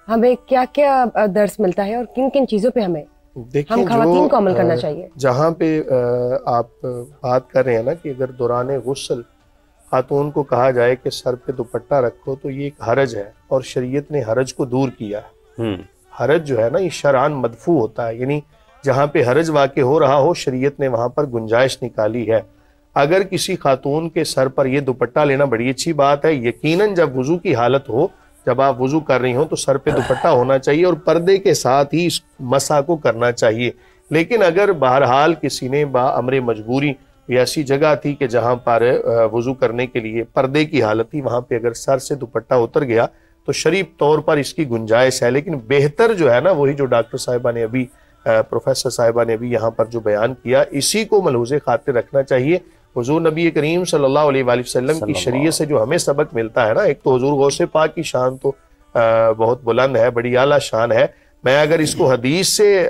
ہمیں کیا کیا درس ملتا ہے اور کن کن چیزوں پہ ہم خواتین کو عمل کرنا چاہیے؟ جہاں پہ آپ بات کر رہے ہیں نا کہ اگر دوران غسل خاتون کو کہا جائے کہ سر پہ دوپٹہ رکھو تو یہ ایک حرج ہے، اور شریعت نے حرج کو دور کیا ہے۔ حرج جو ہے نا یہ شرعاً مدفوع ہوتا ہے، یعنی جہاں پہ حرج واقع ہو رہا ہو شریعت نے وہاں پر گنجائش نکالی ہے۔ اگر کسی خاتون کے سر پر یہ دوپٹہ لینا بڑی اچھی بات ہے، یقیناً جب وضو کی حالت ہو، جب آپ وضو کر رہی ہوں تو سر پہ دوپٹہ ہونا چاہیے اور پردے کے ساتھ ہی اس مسح کو کرنا چاہیے۔ لیکن اگر بہرحال کسی نے بامر مجبوری ایسی جگہ تھی کہ جہاں پر وضو کرنے کے لیے پردے کی حالت تھی، وہاں پہ اگر سر سے دوپٹہ اتر گیا تو شریف طور پر اس کی گنجائش ہے، لیکن بہتر جو ہے نا وہی جو ڈاکٹر صاحبہ نے ابھی پروفیسر صاحبہ نے ابھی یہاں پر جو بیان کیا، اسی کو ملحوظ خاطر رکھنا چاہیے۔ حضور نبی کریم صلی اللہ علیہ وآلہ وسلم کی شریعت سے جو ہمیں سبق ملتا ہے نا، ایک تو حضور غوث پاک کی شان تو بہت بلند ہے، بڑی اعلیٰ شان ہے۔ میں اگر اس کو حدیث سے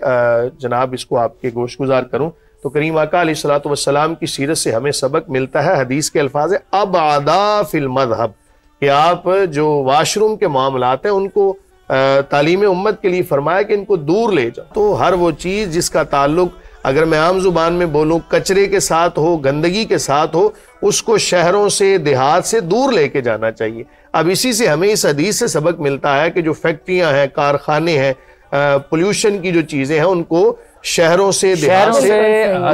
جناب اس کو آپ کے گوش گزار کروں تو کریم آقا علیہ الصلوۃ والسلام کی سیرت سے ہمیں سبق ملتا ہے۔ حدیث کے الفاظ ہے ابعدا فی المذہب، کہ آپ جو واش روم کے معاملات ہیں ان کو تعلیم امت کے لیے فرمایا کہ ان کو دور لے جاؤ۔ تو ہر وہ چیز جس کا تعلق اگر میں عام زبان میں بولوں کچرے کے ساتھ ہو، گندگی کے ساتھ ہو، اس کو شہروں سے دیہات سے دور لے کے جانا چاہیے۔ اب اسی سے ہمیں اس حدیث سے سبق ملتا ہے کہ جو فیکٹریاں ہیں، کارخانے ہیں، پولیوشن کی جو چیزیں ہیں ان کو شہروں سے دیہات سے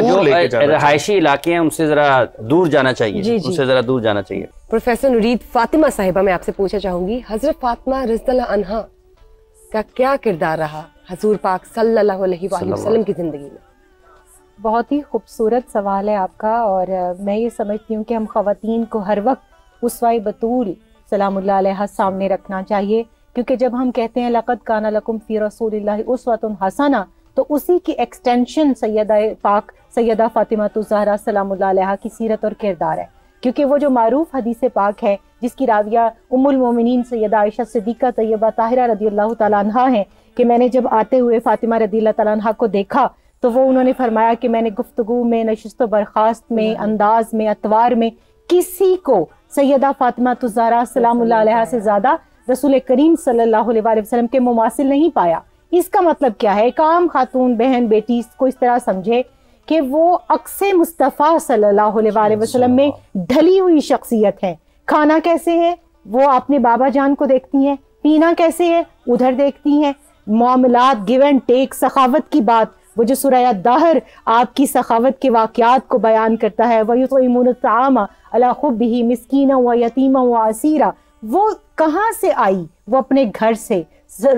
دور لے کے جانا، رہائشی علاقے ہیں ان سے ذرا دور جانا چاہیے، ان سے ذرا دور جانا چاہیے۔ پروفیسر نورید، فاطمہ صاحبہ میں آپ سے پوچھنا چاہوں گی، حضرت فاطمہ رضی اللہ عنہا کا کیا کردار رہا حضور پاک صلی اللہ علیہ وآلہ وسلم کی زندگی میں؟ بہت ہی خوبصورت سوال ہے آپ کا، اور میں یہ سمجھتی ہوں کہ ہم خواتین کو ہر وقت اسوہ بطول سلام اللہ علیہ سامنے رکھنا چاہیے، کیونکہ جب ہم کہتے ہیں لقد کان لکم فی رسول اللہ اسوۃ حسنہ، تو اسی کی ایکسٹینشن سیدہ پاک سیدہ فاطمہ الزہرا سلام اللہ علیہ کی سیرت اور کردار ہے، کیونکہ وہ جو معروف حدیث پاک ہے جس کی راویہ ام المومنین سیدہ عائشہ صدیقہ طیبہ طاہرہ رضی اللہ تعالیٰ عنہا ہیں، کہ میں نے جب آتے ہوئے فاطمہ رضی اللہ تعالیٰ عنہا کو دیکھا تو وہ انہوں نے فرمایا کہ میں نے گفتگو میں، نشست و برخاست میں، انداز میں، اتوار میں کسی کو سیدہ فاطمہ الزہرا سلام اللہ علیہ سے زیادہ رسول کریم صلی اللہ علیہ وآلہ وسلم کے مماثل نہیں پایا۔ اس کا مطلب کیا ہے؟ ایک عام خاتون بہن بیٹی کو اس طرح سمجھے کہ وہ عکس مصطفیٰ صلی اللہ علیہ وآلہ وسلم میں ڈھلی ہوئی شخصیت ہے۔ کھانا کیسے ہے وہ اپنے بابا جان کو دیکھتی ہیں، پینا کیسے ہے ادھر دیکھتی ہیں، معاملات، گیو اینڈ ٹیک، سخاوت کی بات، وہ جو سورہ الدہر آپ کی سخاوت کے واقعات کو بیان کرتا ہے، وَيُطْعِمُونَ الطَّعَامَ عَلَىٰ حُبِّهِ مِسْكِينًا وَيَتِيمًا وَأَسِيرًا، وہ کہاں سے آئی؟ وہ اپنے گھر سے،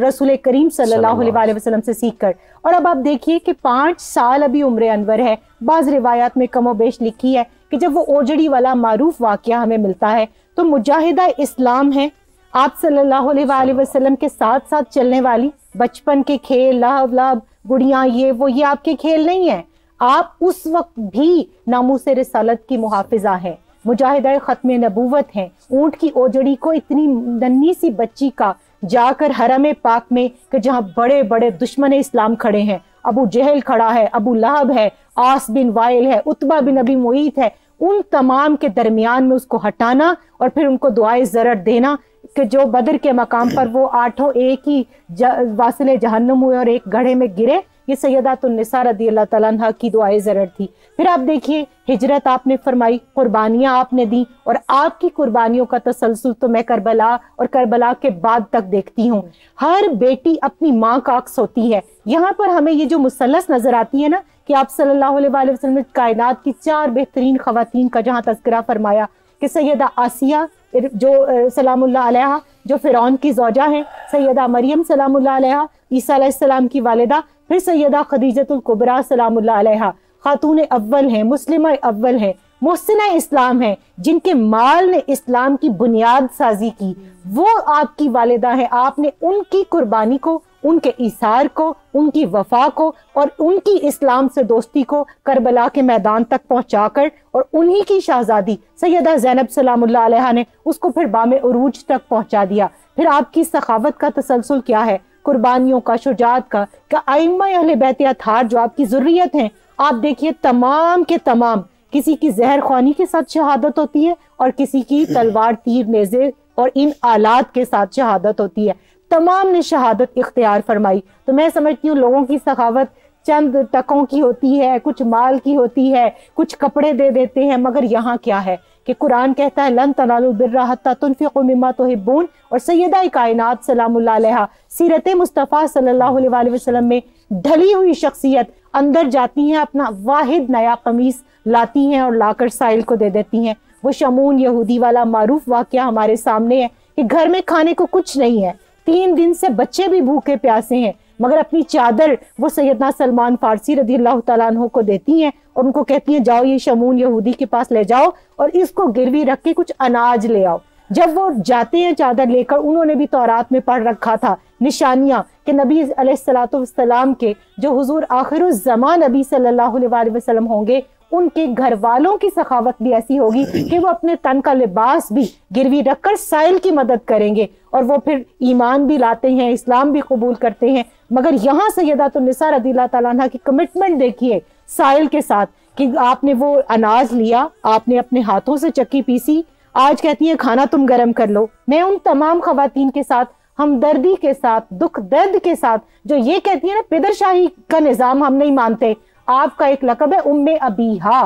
رسول کریم صلی اللہ علیہ وآلہ وسلم سے سیکھ کر۔ اور اب آپ دیکھیے کہ 5 سال ابھی عمر انور ہے، بعض روایات میں کم و بیش لکھی ہے کہ جب وہ اوجڑی والا معروف واقعہ ہمیں ملتا ہے تو مجاہدہ اسلام ہے، آپ صلی اللہ علیہ وآلہ وسلم کے ساتھ ساتھ چلنے والی، بچپن کے کھیل، لہو لعب، گڑیاں، یہ آپ کے کھیل نہیں ہیں، آپ اس وقت بھی ناموس رسالت کی محافظہ ہیں، مجاہدہ ختم نبوت ہیں۔ اونٹ کی اوجڑی کو اتنی ننھی سی بچی کا جا کر حرم پاک میں کہ جہاں بڑے بڑے دشمن اسلام کھڑے ہیں، ابو جہل کھڑا ہے، ابو لہب ہے، عاص بن وائل ہے، عتبہ بن ابی معیط ہے، ان تمام کے درمیان میں اس کو ہٹانا اور پھر ان کو دعائے زرر دینا کہ جو بدر کے مقام پر وہ 8 ایک ہی واصل جہنم ہوئے اور ایک گڑھے میں گرے، یہ سیدات النساء رضی اللہ تعالیٰ عنہ کی دعائے زرر تھی۔ پھر آپ دیکھیے ہجرت آپ نے فرمائی، قربانیاں آپ نے دی، اور آپ کی قربانیوں کا تسلسل تو میں کربلا اور کربلا کے بعد تک دیکھتی ہوں۔ ہر بیٹی اپنی ماں کا عکس ہوتی ہے۔ یہاں پر ہمیں یہ جو مثلث نظر آتی ہے نا کہ آپ صلی اللہ علیہ وآلہ وسلم نے کائنات کی 4 بہترین خواتین کا جہاں تذکرہ فرمایا کہ سیدہ آسیہ جو سلام اللہ علیہ جو فرعون کی زوجہ ہیں، سیدہ مریم سلام اللہ علیہ عیسیٰ علیہ السلام کی والدہ، پھر سیدہ خدیجۃ الکبریٰ سلام اللہ علیہ خاتون اول ہیں، مسلمہ اول ہیں، محسنہ اسلام ہیں، جن کے مال نے اسلام کی بنیاد سازی کی، وہ آپ کی والدہ ہیں۔ آپ نے ان کی قربانی کو، ان کے ایثار کو، ان کی وفا کو اور ان کی اسلام سے دوستی کو کربلا کے میدان تک پہنچا کر، اور انہی کی شہزادی سیدہ زینب سلام اللہ علیہ نے اس کو پھر بام عروج تک پہنچا دیا۔ پھر آپ کی سخاوت کا تسلسل کیا ہے، قربانیوں کا، شجاعت کا، کہ ائمہ اہل بیت اطہار جو آپ کی ذریت ہیں، آپ دیکھیے تمام کے تمام، کسی کی زہر خوانی کے ساتھ شہادت ہوتی ہے اور کسی کی تلوار، تیر، نیزے اور ان آلات کے ساتھ شہادت ہوتی ہے۔ تمام نے شہادت اختیار فرمائی. تو میں سمجھتی ہوں لوگوں کی سخاوت چند ٹکوں کی ہوتی ہے, کچھ مال کی ہوتی ہے, کچھ کپڑے دے دیتے ہیں, مگر یہاں کیا ہے کہ قرآن کہتا ہے لن تنالوا البر حتی تنفقوا مما تحبون. اور سیدہ کائنات سلام اللہ علیہا سیرت مصطفیٰ صلی اللہ علیہ وآلہ وسلم میں ڈھلی ہوئی شخصیت اندر جاتی ہیں, اپنا واحد نیا قمیص لاتی ہیں اور لا کر سائل کو دے دیتی ہیں. وہ شمون یہودی والا معروف واقعہ ہمارے سامنے ہے کہ گھر میں کھانے کو کچھ نہیں ہے, 3 دن سے بچے بھی بھوکے پیاسے ہیں, مگر اپنی چادر وہ سیدنا سلمان فارسی رضی اللہ تعالیٰ عنہ کو دیتی ہیں اور ان کو کہتی ہیں جاؤ یہ شمون یہودی کے پاس لے جاؤ اور اس کو گروی رکھ کے کچھ اناج لے آؤ. جب وہ جاتے ہیں چادر لے کر, انہوں نے بھی تورات میں پڑھ رکھا تھا نشانیاں کہ نبی علیہ السلام کے جو حضور آخر الزمان نبی صلی اللہ علیہ وسلم ہوں گے, ان کے گھر والوں کی سخاوت بھی ایسی ہوگی کہ وہ اپنے تن کا لباس بھی گروی رکھ کر سائل کی مدد کریں گے, اور وہ پھر ایمان بھی لاتے ہیں, اسلام بھی قبول کرتے ہیں. مگر یہاں سیدۃ النساء رضی اللہ تعالیٰ عنہ کی کمٹمنٹ دیکھیے سائل کے ساتھ کہ آپ نے وہ اناج لیا, آپ نے اپنے ہاتھوں سے چکی پیسی, آج کہتی ہیں کھانا تم گرم کر لو. میں ان تمام خواتین کے ساتھ ہمدردی کے ساتھ, دکھ درد کے ساتھ, جو یہ کہتی ہیں نا پدر شاہی کا نظام ہم نہیں مانتے, آپ کا ایک لقب ہے ام ابیہا,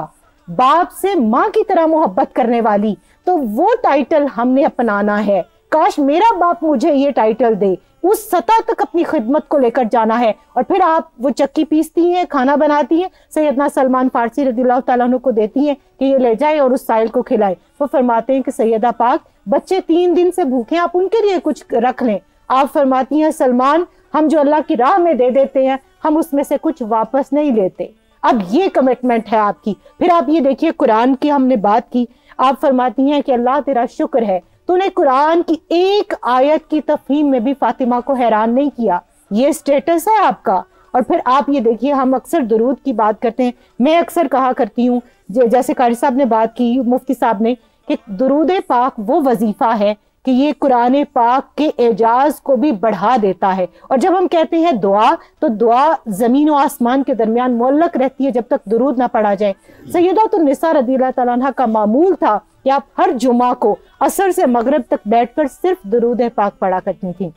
باپ سے ماں کی طرح محبت کرنے والی, تو وہ ٹائٹل ہم نے اپنانا ہے. کاش میرا باپ مجھے یہ ٹائٹل دے, اس سطح تک اپنی خدمت کو لے کر جانا ہے. اور پھر آپ وہ چکی پیستی ہیں, کھانا بناتی ہیں, سیدنا سلمان فارسی رضی اللہ تعالیٰ عنہ کو دیتی ہیں کہ یہ لے جائے اور اس سائل کو کھلائے. وہ فرماتے ہیں کہ سیدہ پاک بچے 3 دن سے بھوکے ہیں, آپ ان کے لیے کچھ رکھ لیں. آپ فرماتی ہیں سلمان ہم جو اللہ کی راہ میں دے دیتے ہیں ہم اس میں سے کچھ واپس نہیں لیتے. اب یہ کمٹمنٹ ہے آپ کی. پھر آپ یہ دیکھیے قرآن کی ہم نے بات کی, آپ فرماتی ہیں کہ اللہ تیرا شکر ہے تو نے قرآن کی ایک آیت کی تفہیم میں بھی فاطمہ کو حیران نہیں کیا. یہ سٹیٹس ہے آپ کا. اور پھر آپ یہ دیکھیے ہم اکثر درود کی بات کرتے ہیں, میں اکثر کہا کرتی ہوں جیسے قاری صاحب نے بات کی, مفتی صاحب نے, کہ درود پاک وہ وظیفہ ہے کہ یہ قرآن پاک کے اعجاز کو بھی بڑھا دیتا ہے. اور جب ہم کہتے ہیں دعا, تو دعا زمین و آسمان کے درمیان معلق رہتی ہے جب تک درود نہ پڑھا جائے. سیدۃ النساء رضی اللہ تعالیٰ عنہ کا معمول تھا کہ آپ ہر جمعہ کو عصر سے مغرب تک بیٹھ کر صرف درود پاک پڑھا کرتی تھیں.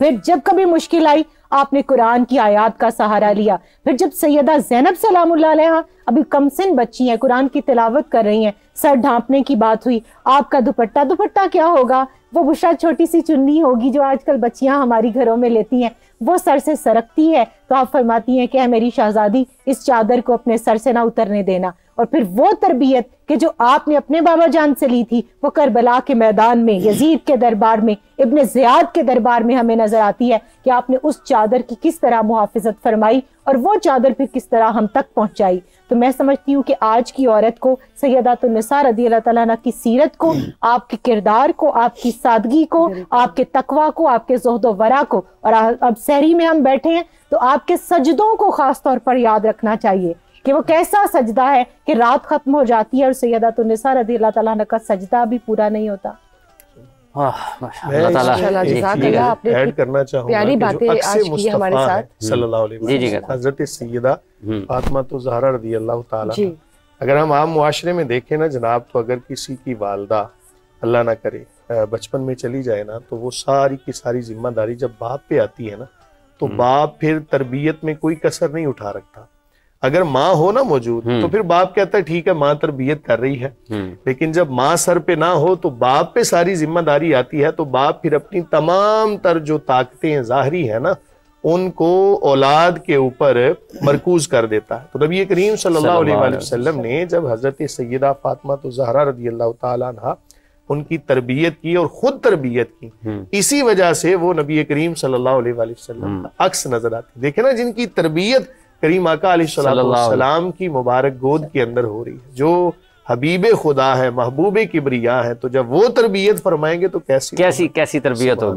پھر جب کبھی مشکل آئی آپ نے قرآن کی آیات کا سہارا لیا. پھر جب سیدہ زینب سلام اللہ علیہا ابھی کم سن بچی ہیں, قرآن کی تلاوت کر رہی ہیں, سر ڈھانپنے کی بات ہوئی, آپ کا دوپٹہ کیا ہوگا, وہ بشرا چھوٹی سی چننی ہوگی جو آج کل بچیاں ہماری گھروں میں لیتی ہیں, وہ سر سے سرکتی ہے, تو آپ فرماتی ہیں کہ اے میری شہزادی اس چادر کو اپنے سر سے نہ اترنے دینا. اور پھر وہ تربیت کہ جو آپ نے اپنے بابا جان سے لی تھی, وہ کربلا کے میدان میں, یزید کے دربار میں, ابن زیاد کے دربار میں ہمیں نظر آتی ہے کہ آپ نے اس چادر کی کس طرح محافظت فرمائی اور وہ چادر پھر کس طرح ہم تک پہنچائی. تو میں سمجھتی ہوں کہ آج کی عورت کو سیدۃ النساء رضی اللہ تعالیٰ عنہ کی سیرت کو, آپ کے کردار کو, آپ کی سادگی کو, آپ کے تقوی کو, آپ کے زہد و ورع کو, اور اب سحری میں ہم بیٹھے ہیں تو آپ کے سجدوں کو خاص طور پر یاد رکھنا چاہیے کہ وہ کیسا سجدہ ہے کہ رات ختم ہو جاتی ہے اور سیدۃ النساء رضی اللہ تعالیٰ عنہ کا سجدہ بھی پورا نہیں ہوتا. ایڈ کرنا چاہوں گا پیاری باتیں آج کی ہمارے ساتھ صلی اللہ علیہ وسلم حضرت سیدہ فاطمہ الزہرا رضی اللہ تعالی. اگر ہم عام معاشرے میں دیکھیں نا جناب, تو اگر کسی کی والدہ اللہ نہ کرے بچپن میں چلی جائے نا, تو وہ ساری کی ساری ذمہ داری جب باپ پہ آتی ہے نا, تو باپ پھر تربیت میں کوئی کسر نہیں اٹھا رکھتا. اگر ماں ہو نا موجود تو پھر باپ کہتا ہے ٹھیک ہے ماں تربیت کر رہی ہے, لیکن جب ماں سر پہ نہ ہو تو باپ پہ ساری ذمہ داری آتی ہے, تو باپ پھر اپنی تمام تر جو طاقتیں ظاہری ہیں نا ان کو اولاد کے اوپر مرکوز کر دیتا ہے. تو نبی کریم صلی اللہ علیہ وآلہ وسلم نے جب حضرت سیدہ فاطمہ الزہرا رضی اللہ تعالیٰ عنہ ان کی تربیت کی اور خود تربیت کی, اسی وجہ سے وہ نبی کریم صلی اللہ علیہ وآلہ وسلم کا عکس نظر آتی. دیکھیں نا جن کی تربیت کریم آقا علیہ السلام کی مبارک گود کے اندر ہو رہی ہے, جو حبیب خدا ہے, محبوب کبریا ہے, تو جب وہ تربیت فرمائیں گے تو کیسی تربیت ہوگی.